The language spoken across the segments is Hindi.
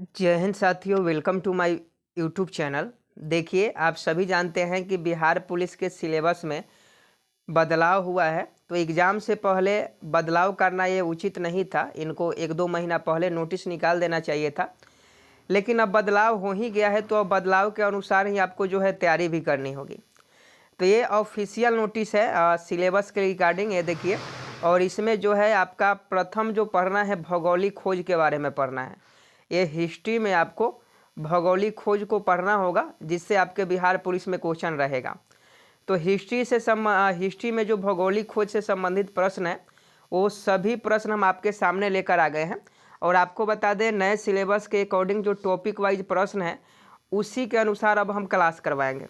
जय हिंद साथियों, welcome to my YouTube channel. देखिए, आप सभी जानते हैं कि बिहार पुलिस के सिलेबस में बदलाव हुआ है। तो एग्ज़ाम से पहले बदलाव करना ये उचित नहीं था। इनको 1-2 महीना पहले नोटिस निकाल देना चाहिए था। लेकिन अब बदलाव हो ही गया है, तो अब बदलाव के अनुसार ही आपको जो है तैयारी भी करनी होगी। तो ये ऑफिशियल नोटिस है सिलेबस के रिगार्डिंग, ये देखिए। और इसमें जो है आपका प्रथम जो पढ़ना है भौगोलिक खोज के बारे में पढ़ना है। ये हिस्ट्री में आपको भौगोलिक खोज को पढ़ना होगा, जिससे आपके बिहार पुलिस में क्वेश्चन रहेगा। तो हिस्ट्री में जो भौगोलिक खोज से संबंधित प्रश्न है, वो सभी प्रश्न हम आपके सामने लेकर आ गए हैं। और आपको बता दें, नए सिलेबस के अकॉर्डिंग जो टॉपिक वाइज प्रश्न है, उसी के अनुसार अब हम क्लास करवाएंगे।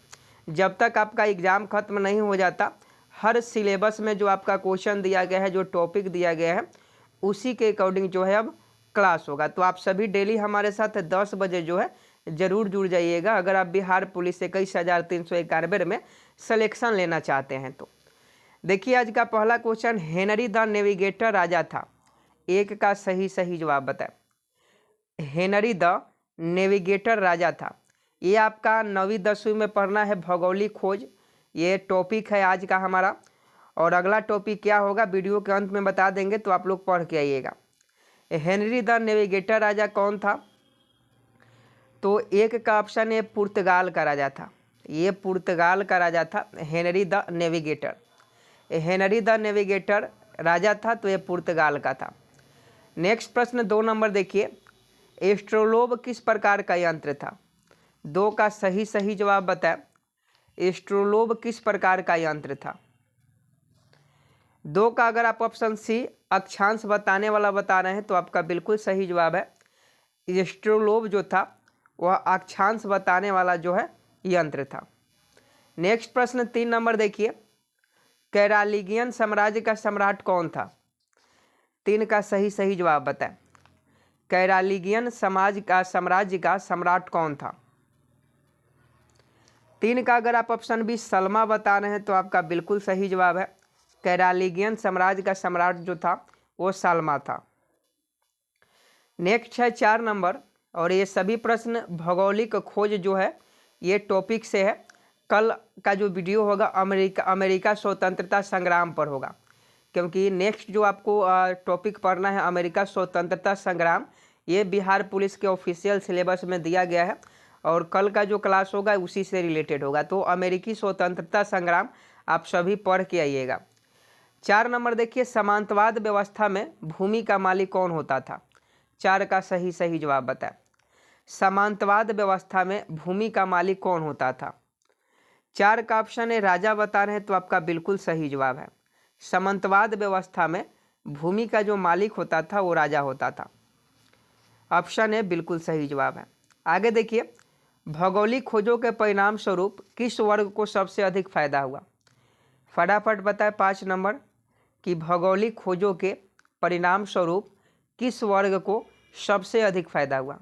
जब तक आपका एग्ज़ाम खत्म नहीं हो जाता, हर सिलेबस में जो आपका क्वेश्चन दिया गया है, जो टॉपिक दिया गया है, उसी के अकॉर्डिंग जो है अब क्लास होगा। तो आप सभी डेली हमारे साथ 10 बजे जो है ज़रूर जुड़ जाइएगा, अगर आप बिहार पुलिस 21,391 में सिलेक्शन लेना चाहते हैं तो। देखिए, आज का पहला क्वेश्चन, हेनरी द नेविगेटर राजा था। एक का सही जवाब बताएं। हेनरी द नेविगेटर राजा था। ये आपका 9वीं-10वीं में पढ़ना है भौगोलिक खोज, ये टॉपिक है आज का हमारा। और अगला टॉपिक क्या होगा वीडियो के अंत में बता देंगे, तो आप लोग पढ़ के आइएगा। हेनरी द नेविगेटर राजा कौन था? तो एक का ऑप्शन है पुर्तगाल का राजा था। ये पुर्तगाल का राजा था Henry the Navigator. Henry the Navigator राजा था, तो ये पुर्तगाल का था। नेक्स्ट प्रश्न 2 नंबर देखिए, एस्ट्रोलोब किस प्रकार का यंत्र था? 2 का सही जवाब बताएं। एस्ट्रोलोब किस प्रकार का यंत्र था? 2 का अगर आप ऑप्शन सी अक्षांश बताने वाला बता रहे हैं, तो आपका बिल्कुल सही जवाब है। एस्ट्रोलोब जो था वह अक्षांश बताने वाला जो है यंत्र था। नेक्स्ट प्रश्न 3 नंबर देखिए, कैरालिगियन साम्राज्य का सम्राट कौन था? 3 का सही जवाब बताएं। कैरालिगियन साम्राज्य का सम्राट कौन था? 3 का अगर आप ऑप्शन बी सलमा बता रहे हैं, तो आपका बिल्कुल सही जवाब है। कैरालिगियन साम्राज्य का सम्राट जो था वो सलमा था। नेक्स्ट है 4 नंबर, और ये सभी प्रश्न भौगोलिक खोज जो है ये टॉपिक से है। कल का जो वीडियो होगा अमेरिका स्वतंत्रता संग्राम पर होगा, क्योंकि नेक्स्ट जो आपको टॉपिक पढ़ना है अमेरिका स्वतंत्रता संग्राम, ये बिहार पुलिस के ऑफिशियल सिलेबस में दिया गया है। और कल का जो क्लास होगा उसी से रिलेटेड होगा। तो अमेरिकी स्वतंत्रता संग्राम आप सभी पढ़ के आइएगा। 4 नंबर देखिए, सामंतवाद व्यवस्था में भूमि का मालिक कौन होता था? 4 का सही जवाब बताएं। सामंतवाद व्यवस्था में भूमि का मालिक कौन होता था? 4 का ऑप्शन है राजा बता रहे हैं, तो आपका बिल्कुल सही जवाब है। सामंतवाद व्यवस्था में भूमि का जो मालिक होता था वो राजा होता था। ऑप्शन है बिल्कुल सही जवाब है। आगे देखिए, भौगोलिक खोजों के परिणाम स्वरूप किस वर्ग को सबसे अधिक फायदा हुआ? फटाफट बताएं 5 नंबर कि भौगोलिक खोजों के परिणाम स्वरूप किस वर्ग को सबसे अधिक फायदा हुआ?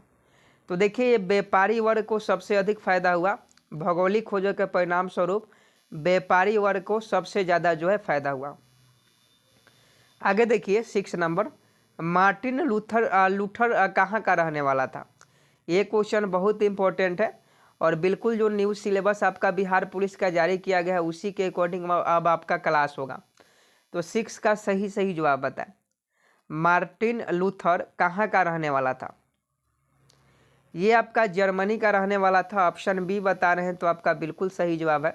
तो देखिए, ये व्यापारी वर्ग को सबसे अधिक फायदा हुआ। भौगोलिक खोजों के परिणाम स्वरूप व्यापारी वर्ग को सबसे ज़्यादा जो है फायदा हुआ। आगे देखिए 6 नंबर, मार्टिन लूथर कहाँ का रहने वाला था? ये क्वेश्चन बहुत इंपॉर्टेंट है, और बिल्कुल जो न्यू सिलेबस आपका बिहार पुलिस का जारी किया गया है उसी के अकॉर्डिंग अब आपका क्लास होगा। तो 6 का सही जवाब बताएं। मार्टिन लूथर कहाँ का रहने वाला था? ये आपका जर्मनी का रहने वाला था। ऑप्शन बी बता रहे हैं, तो आपका बिल्कुल सही जवाब है।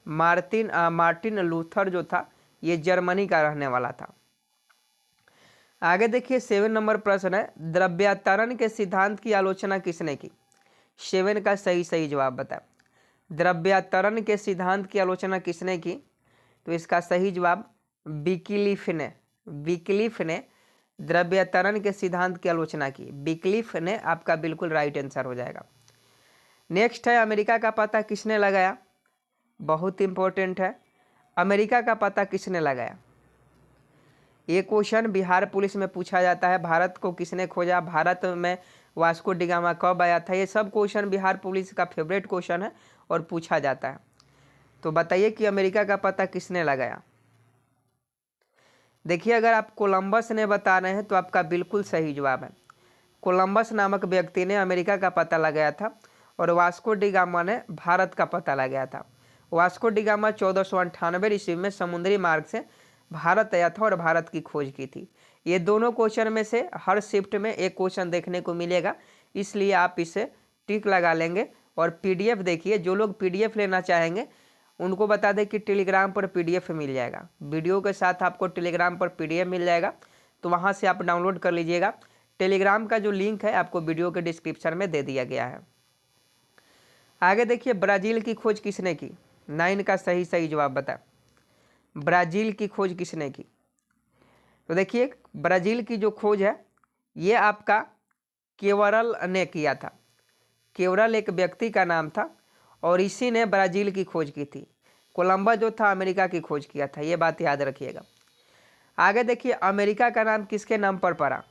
मार्टिन लूथर जो था ये जर्मनी का रहने वाला था। आगे देखिए 7 नंबर प्रश्न है, द्रव्यातरण के सिद्धांत की आलोचना किसने की? 7 का सही जवाब बताएं। द्रव्यातरण के सिद्धांत की आलोचना किसने की? तो इसका सही जवाब विक्लिफ ने द्रव्यातरण के सिद्धांत की आलोचना की। विक्लिफ ने आपका बिल्कुल राइट आंसर हो जाएगा। नेक्स्ट है, अमेरिका का पता किसने लगाया? बहुत इंपॉर्टेंट है। अमेरिका का पता किसने लगाया? ये क्वेश्चन बिहार पुलिस में पूछा जाता है। भारत को किसने खोजा? भारत में वास्को डी गामा कब आया था? ये सब क्वेश्चन बिहार पुलिस का फेवरेट क्वेश्चन है और पूछा जाता है। तो बताइए कि अमेरिका का पता किसने लगाया? देखिए, अगर आप कोलंबस ने बता रहे हैं, तो आपका बिल्कुल सही जवाब है। कोलंबस नामक व्यक्ति ने अमेरिका का पता लगाया था और वास्को डी गामा ने भारत का पता लगाया था। वास्को डी गामा 1498 ईस्वी में समुद्री मार्ग से भारत आया था और भारत की खोज की थी। ये दोनों क्वेश्चन में से हर शिफ्ट में एक क्वेश्चन देखने को मिलेगा, इसलिए आप इसे टिक लगा लेंगे। और पीडीएफ देखिए, जो लोग पीडीएफ लेना चाहेंगे उनको बता दें कि टेलीग्राम पर पीडीएफ मिल जाएगा। वीडियो के साथ आपको टेलीग्राम पर पीडीएफ मिल जाएगा, तो वहाँ से आप डाउनलोड कर लीजिएगा। टेलीग्राम का जो लिंक है आपको वीडियो के डिस्क्रिप्शन में दे दिया गया है। आगे देखिए, ब्राज़ील की खोज किसने की? 9 का सही जवाब बताएं। ब्राज़ील की खोज किसने की? तो देखिए, ब्राज़ील की जो खोज है ये आपका केवरल ने किया था। केवरल एक व्यक्ति का नाम था और इसी ने ब्राज़ील की खोज की थी। कोलंबस जो था अमेरिका की खोज किया था, ये बात याद रखिएगा। आगे देखिए, अमेरिका का नाम किसके नाम पर पड़ा?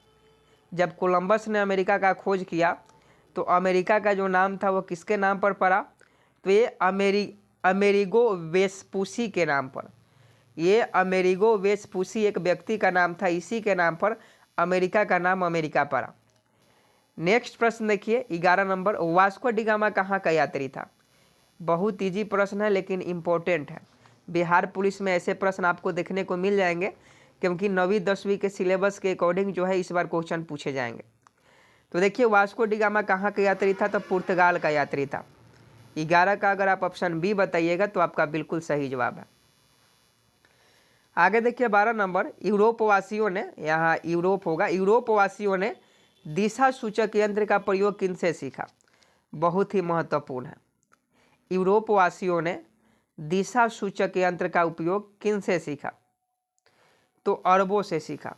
जब कोलंबस ने अमेरिका का खोज किया तो अमेरिका का जो नाम था वो किसके नाम पर पड़ा? तो ये अमेरिगो वेस्पूसी के नाम पर। ये अमेरिगो वेस्पूसी एक व्यक्ति का नाम था, इसी के नाम पर अमेरिका का नाम अमेरिका पड़ा। नेक्स्ट प्रश्न देखिए, 11 नंबर, वास्को डी गामा कहाँ का यात्री था? बहुत इजी प्रश्न है लेकिन इम्पोर्टेंट है। बिहार पुलिस में ऐसे प्रश्न आपको देखने को मिल जाएंगे, क्योंकि 9वीं 10वीं के सिलेबस के अकॉर्डिंग जो है इस बार क्वेश्चन पूछे जाएंगे। तो देखिए, वास्को डी गामा कहाँ का यात्री था? तो पुर्तगाल का यात्री था। 11 का अगर आप ऑप्शन बी बताइएगा तो आपका बिल्कुल सही जवाब है। आगे देखिए, 12 नंबर, यूरोप वासियों ने, यहाँ यूरोप होगा, यूरोप वासियों ने दिशा सूचक यंत्र का प्रयोग किनसे सीखा? बहुत ही महत्वपूर्ण है। यूरोप वासियों ने दिशा सूचक यंत्र का उपयोग किनसे सीखा? तो अरबों से सीखा।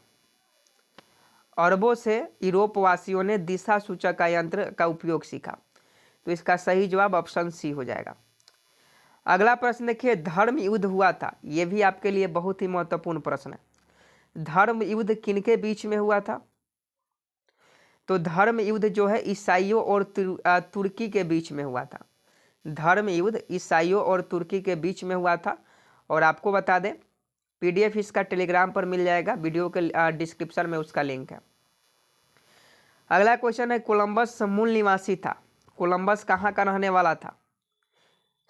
अरबों से यूरोप वासियों ने दिशा सूचक यंत्र का उपयोग सीखा। तो इसका सही जवाब ऑप्शन सी हो जाएगा। अगला प्रश्न देखिए, धर्म युद्ध हुआ था, यह भी आपके लिए बहुत ही महत्वपूर्ण प्रश्न है। धर्म युद्ध किनके बीच में हुआ था? तो धर्म युद्ध जो है ईसाइयों और तुर्की के बीच में हुआ था। धर्म युद्ध ईसाइयों और तुर्की के बीच में हुआ था। और आपको बता दें, पीडीएफ इसका टेलीग्राम पर मिल जाएगा, वीडियो के डिस्क्रिप्शन में उसका लिंक है। अगला क्वेश्चन है, कोलंबस मूल निवासी था, कोलंबस कहाँ का रहने वाला था?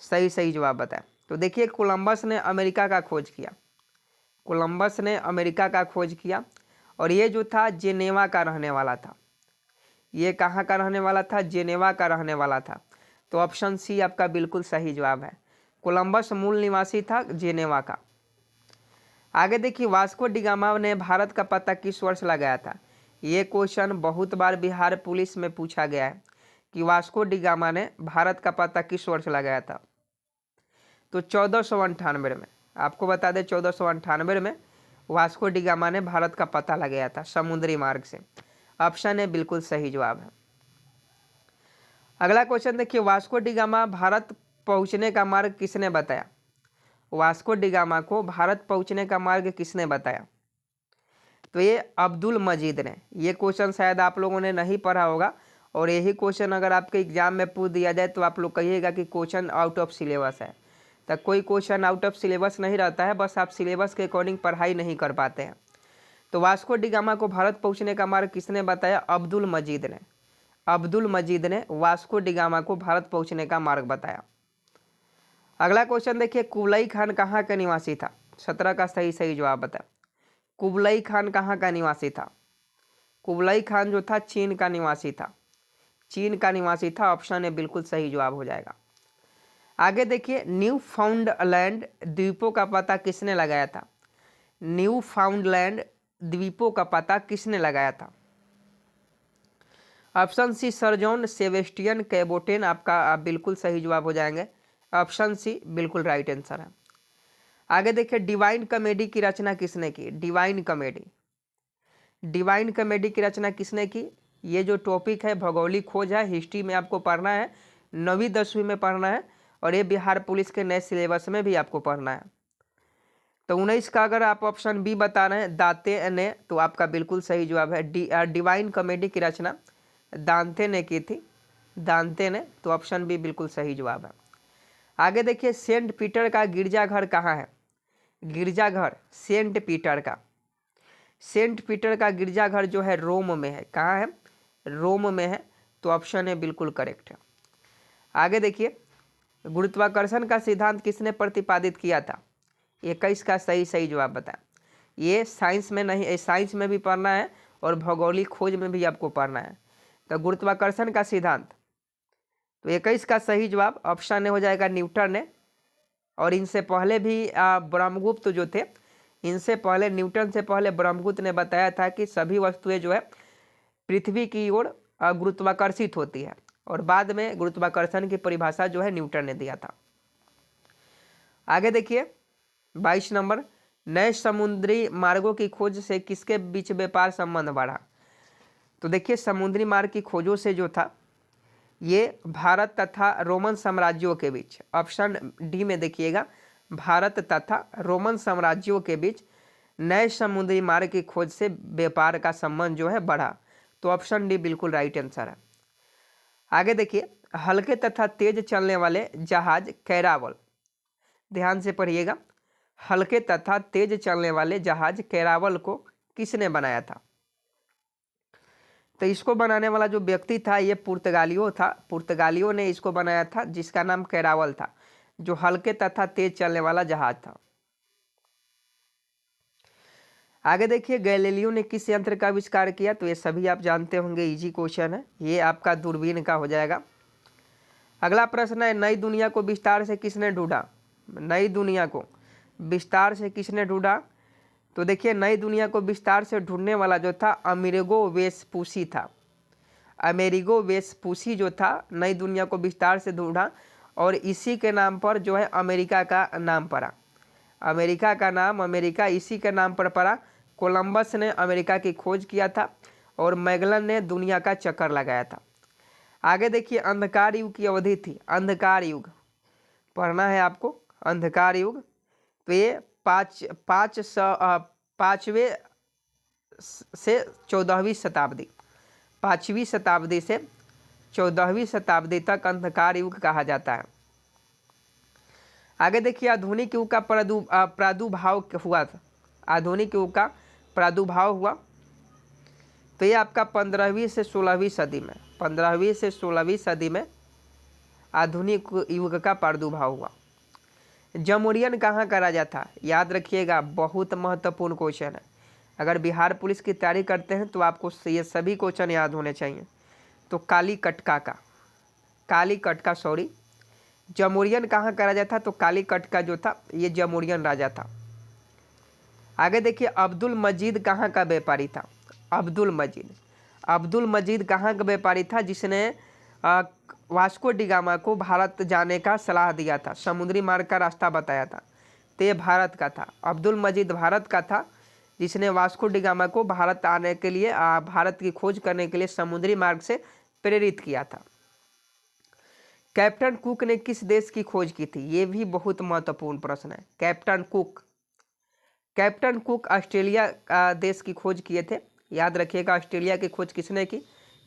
सही जवाब बताएं। तो देखिए, कोलंबस ने अमेरिका का खोज किया। कोलंबस ने अमेरिका का खोज किया और ये जो था जेनेवा का रहने वाला था। ये कहाँ का रहने वाला था? जेनेवा का रहने वाला था। तो ऑप्शन सी आपका बिल्कुल सही जवाब है। कोलंबस मूल निवासी था जेनेवा का। आगे देखिए, वास्को डी गामा ने भारत का पता किस वर्ष लगाया था? ये क्वेश्चन बहुत बार बिहार पुलिस में पूछा गया है कि वास्को डी गामा ने भारत का पता किस वर्ष लगाया था। तो 1498 में। आपको बता दें, 1498 में वास्को डी गामा ने भारत का पता लगाया था समुद्री मार्ग से। ऑप्शन ए बिल्कुल सही जवाब है। अगला क्वेश्चन देखिए, वास्को डी गामा भारत पहुंचने का मार्ग किसने बताया? वास्को डी गामा को भारत पहुंचने का मार्ग किसने बताया? तो ये अब्दुल मजीद ने। ये क्वेश्चन शायद आप लोगों ने नहीं पढ़ा होगा, और यही क्वेश्चन अगर आपके एग्जाम में पूछ दिया जाए तो आप लोग कहिएगा कि क्वेश्चन आउट ऑफ सिलेबस है। तो कोई क्वेश्चन आउट ऑफ सिलेबस नहीं रहता है, बस आप सिलेबस के अकॉर्डिंग पढ़ाई नहीं कर पाते हैं। तो वास्को डी गामा को भारत पहुंचने का मार्ग किसने बताया? अब्दुल मजीद ने। अब्दुल मजीद ने वास्को डी गामा को भारत पहुंचने का मार्ग बताया। अगला क्वेश्चन देखिए, कुबलई खान कहाँ का निवासी था? 17 का सही जवाब बताया। कुबलई खान कहाँ का निवासी था? कुबलई खान जो था चीन का निवासी था। चीन का निवासी था। ऑप्शन ए बिल्कुल सही जवाब हो जाएगा। आगे देखिए, न्यू फाउंडलैंड द्वीपों का पता किसने लगाया था? न्यू फाउंडलैंड द्वीपों का पता किसने लगाया था? Option C sir John Sebastian Cabot आपका बिल्कुल सही जवाब हो जाएंगे। ऑप्शन सी बिल्कुल राइट आंसर है। आगे देखिए, डिवाइन कॉमेडी की रचना किसने की? Divine comedy. डिवाइन कॉमेडी की रचना किसने की? ये जो टॉपिक है भौगोलिक खोज है, हिस्ट्री में आपको पढ़ना है, 9वीं 10वीं में पढ़ना है, और ये बिहार पुलिस के नए सिलेबस में भी आपको पढ़ना है। तो 19 का अगर आप ऑप्शन बी बता रहे हैं दांते ने, तो आपका बिल्कुल सही जवाब है। डिवाइन कॉमेडी की रचना दांते ने की थी। दांते ने। तो ऑप्शन बी बिल्कुल सही जवाब है। आगे देखिए, सेंट पीटर का गिरजाघर कहाँ है? गिरजाघर सेंट पीटर का। सेंट पीटर का गिरजाघर जो है रोम में है। कहाँ है? रोम में है, तो ऑप्शन है बिल्कुल करेक्ट है। आगे देखिए, गुरुत्वाकर्षण का सिद्धांत किसने प्रतिपादित किया था? 21 का सही जवाब बताएं। ये साइंस में नहीं, साइंस में भी पढ़ना है और भौगोलिक खोज में भी आपको पढ़ना है। तो गुरुत्वाकर्षण का सिद्धांत, तो 21 का सही जवाब ऑप्शन ए हो जाएगा न्यूटन ने। और इनसे पहले भी ब्रह्मगुप्त जो थे, इनसे पहले न्यूटन से पहले ब्रह्मगुप्त ने बताया था कि सभी वस्तुएं जो है पृथ्वी की ओर गुरुत्वाकर्षित होती है, और बाद में गुरुत्वाकर्षण की परिभाषा जो है न्यूटन ने दिया था। आगे देखिए 22 नंबर, नए समुद्री मार्गों की खोज से किसके बीच व्यापार संबंध बढ़ा? तो देखिए समुद्री मार्ग की खोजों से जो था ये भारत तथा रोमन साम्राज्यों के बीच, ऑप्शन डी में देखिएगा, भारत तथा रोमन साम्राज्यों के बीच नए समुद्री मार्ग की खोज से व्यापार का संबंध जो है बढ़ा। तो ऑप्शन डी बिल्कुल राइट आंसर है। आगे देखिए, हल्के तथा तेज चलने वाले जहाज कैरावल, ध्यान से पढ़िएगा, हल्के तथा तेज चलने वाले जहाज कैरावल को किसने बनाया था? तो इसको बनाने वाला जो व्यक्ति था ये पुर्तगालियों था, पुर्तगालियों ने इसको बनाया था, जिसका नाम कैरावल था, जो हल्के तथा तेज चलने वाला जहाज था। आगे देखिए, गैलीलियो ने किस यंत्र का आविष्कार किया? तो ये सभी आप जानते होंगे, इजी क्वेश्चन है, ये आपका दूरबीन का हो जाएगा। अगला प्रश्न है, नई दुनिया को विस्तार से किसने ढूंढा? नई दुनिया को विस्तार से किसने ढूंढा? तो देखिए नई दुनिया को विस्तार से ढूंढने वाला जो था अमेरिगो वेस्पूसी था। अमेरिगो वेस्पूसी जो था नई दुनिया को विस्तार से ढूंढा, और इसी के नाम पर जो है अमेरिका का नाम पड़ा। अमेरिका का नाम, अमेरिका इसी के नाम पर पड़ा। कोलंबस ने अमेरिका की खोज किया था और मैगलन ने दुनिया का चक्कर लगाया था। आगे देखिए, अंधकार युग की अवधि थी, अंधकार युग पढ़ना है आपको, अंधकार युग। तो ये 5वीं से 14वीं शताब्दी, 5वीं शताब्दी से 14वीं शताब्दी तक अंधकार युग कहा जाता है। आगे देखिए, आधुनिक युग का प्रादुर्भाव हुआ था, आधुनिक युग का प्रादुर्भाव हुआ तो ये आपका 15वीं से 16वीं सदी में, 15वीं से 16वीं सदी में आधुनिक युग का प्रादुर्भाव हुआ। जमुरियन कहाँ का राजा था? याद रखिएगा, बहुत महत्वपूर्ण क्वेश्चन है। अगर बिहार पुलिस की तैयारी करते हैं तो आपको ये सभी क्वेश्चन याद होने चाहिए। तो कालीकट का जमुरियन कहाँ का राजा था? तो कालीकट का जो था ये जमुरियन राजा था। आगे देखिए, अब्दुल मजीद कहाँ का व्यापारी था? अब्दुल मजीद कहाँ का व्यापारी था जिसने वास्को डी गामा को भारत जाने का सलाह दिया था, समुद्री मार्ग का रास्ता बताया था? तो ये भारत का था, अब्दुल मजीद भारत का था, जिसने वास्को डी गामा को भारत आने के लिए, भारत की खोज करने के लिए समुद्री मार्ग से प्रेरित किया था। कैप्टन कुक ने किस देश की खोज की थी? ये भी बहुत महत्वपूर्ण प्रश्न है। कैप्टन कुक ऑस्ट्रेलिया देश की खोज किए थे। याद रखिएगा, ऑस्ट्रेलिया की खोज किसने की?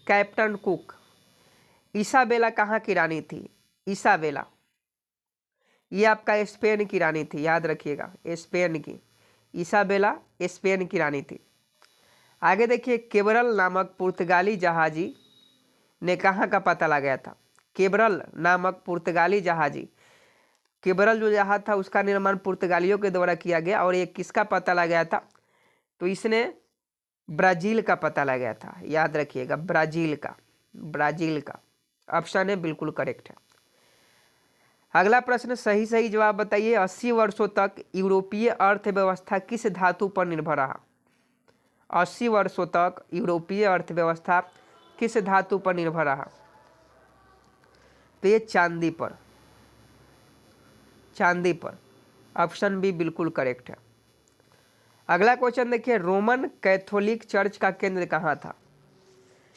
Captain cook. इसाबेला कहाँ की रानी थी? इसाबेला ये आपका स्पेन की रानी थी, याद रखिएगा, स्पेन की। इसाबेला स्पेन की रानी थी। आगे देखिए, केबरल नामक पुर्तगाली जहाजी ने कहाँ का पता लगाया था? केबरल नामक पुर्तगाली जहाजी, केबरल जो जहाज था उसका निर्माण पुर्तगालियों के द्वारा किया गया, और ये किसका पता लगाया था? तो इसने ब्राजील का पता लगाया था, याद रखिएगा, ब्राजील का। ऑप्शन है बिल्कुल करेक्ट है। अगला प्रश्न, सही जवाब बताइए। 80 वर्षों तक यूरोपीय अर्थव्यवस्था किस धातु पर निर्भर रहा? 80 वर्षों तक यूरोपीय अर्थव्यवस्था किस धातु पर निर्भर रहा? तो ये चांदी पर। ऑप्शन बी बिल्कुल करेक्ट है। अगला क्वेश्चन देखिए, रोमन कैथोलिक चर्च का केंद्र कहाँ था?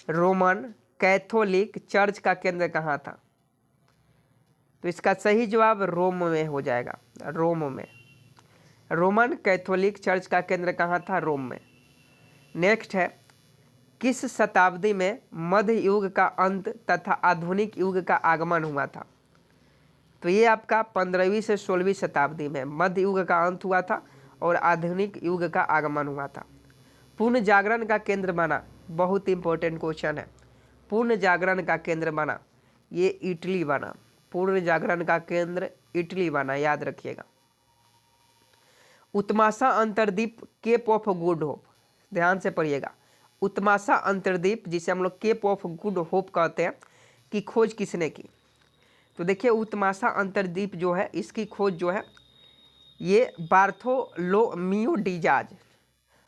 रोमन कैथोलिक चर्च का केंद्र कहाँ था? तो इसका सही जवाब रोम में हो जाएगा, रोम में। रोमन कैथोलिक चर्च का केंद्र कहाँ था? रोम में। नेक्स्ट है, किस शताब्दी में मध्य युग का अंत तथा आधुनिक युग का आगमन हुआ था? तो ये आपका 15वीं से 16वीं शताब्दी में मध्य युग का अंत हुआ था और आधुनिक युग का आगमन हुआ था। पुनः जागरण का केंद्र बना, बहुत इंपॉर्टेंट क्वेश्चन है। पूर्ण जागरण का केंद्र बना, ये इटली बना। पूर्ण जागरण का केंद्र इटली बना, याद रखिएगा। उत्माशा अंतर्द्वीप केप ऑफ गुड होप, ध्यान से पढ़िएगा। उत्माशा अंतर्द्वीप जिसे हम लोग केप ऑफ गुड होप कहते हैं, की खोज किसने की? तो देखिए उत्माशा अंतर्द्वीप जो है इसकी खोज जो है ये बार्थोलोमियो डियाज,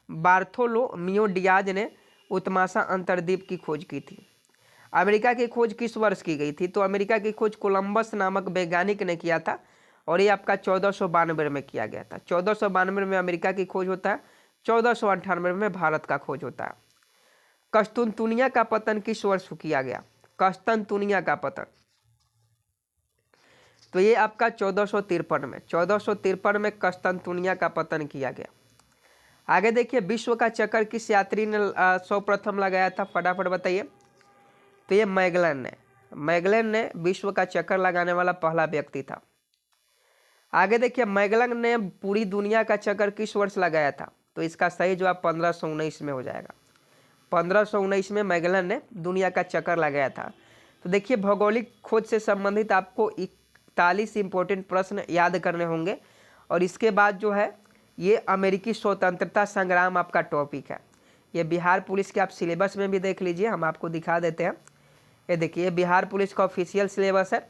बार्थोलोमियो डियाज ने उत्माशा अंतर्द्वीप की खोज की थी। अमेरिका की खोज किस वर्ष की गई थी? तो अमेरिका की खोज कोलंबस नामक वैज्ञानिक ने किया था और ये आपका 1492 में किया गया था। 1492 में अमेरिका की खोज होता है, 1498 में भारत का खोज होता है। कस्तुनतुनिया का पतन किस वर्ष किया गया? कस्तुनतुनिया का पतन, तो ये आपका 1453 में कस्तुनतुनिया का पतन किया गया। आगे देखिए, विश्व का चक्कर किस यात्री ने सर्वप्रथम लगाया था? फटाफट बताइए। तो ये मैगलन ने विश्व का चक्कर लगाने वाला पहला व्यक्ति था। आगे देखिए, मैगलन ने पूरी दुनिया का चक्कर किस वर्ष लगाया था? तो इसका सही जवाब 1519 में हो जाएगा। 1519 में मैगलन ने दुनिया का चक्कर लगाया था। तो देखिए भौगोलिक खोज से संबंधित आपको 41 इंपॉर्टेंट प्रश्न याद करने होंगे और इसके बाद जो है ये अमेरिकी स्वतंत्रता संग्राम आपका टॉपिक है। ये बिहार पुलिस के आप सिलेबस में भी देख लीजिए, हम आपको दिखा देते हैं। ये देखिए, ये बिहार पुलिस का ऑफिशियल सिलेबस है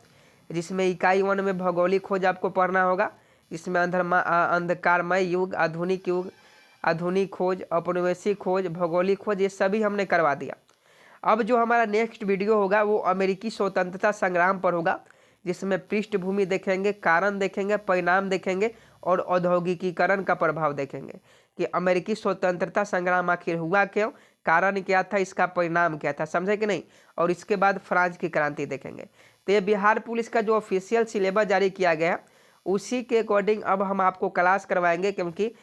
जिसमें इकाई 1 में भौगोलिक खोज आपको पढ़ना होगा। इसमें अंधकारमय युग, आधुनिक युग, आधुनिक खोज, औपनिवेशिक खोज, भौगोलिक खोज, ये सभी हमने करवा दिया। अब जो हमारा नेक्स्ट वीडियो होगा वो अमेरिकी स्वतंत्रता संग्राम पर होगा, जिसमें पृष्ठभूमि देखेंगे, कारण देखेंगे, परिणाम देखेंगे और औद्योगिकीकरण का प्रभाव देखेंगे कि अमेरिकी स्वतंत्रता संग्राम आखिर हुआ क्यों, कारण क्या था, इसका परिणाम क्या था, समझे कि नहीं। और इसके बाद फ्रांस की क्रांति देखेंगे। तो ये बिहार पुलिस का जो ऑफिशियल सिलेबस जारी किया गया है उसी के अकॉर्डिंग अब हम आपको क्लास करवाएंगे, क्योंकि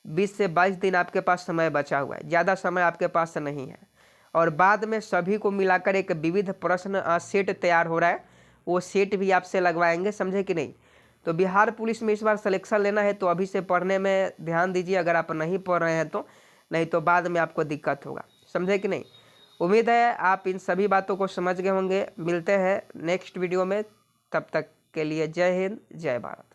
20 से 22 दिन आपके पास समय बचा हुआ है, ज़्यादा समय आपके पास नहीं है। और बाद में सभी को मिलाकर एक विविध प्रश्न सेट तैयार हो रहा है, वो सेट भी आपसे लगवाएंगे, समझे कि नहीं। तो बिहार पुलिस में इस बार सिलेक्शन लेना है तो अभी से पढ़ने में ध्यान दीजिए, अगर आप नहीं पढ़ रहे हैं तो, नहीं तो बाद में आपको दिक्कत होगा, समझे कि नहीं। उम्मीद है आप इन सभी बातों को समझ गए होंगे। मिलते हैं नेक्स्ट वीडियो में, तब तक के लिए जय हिंद, जय भारत।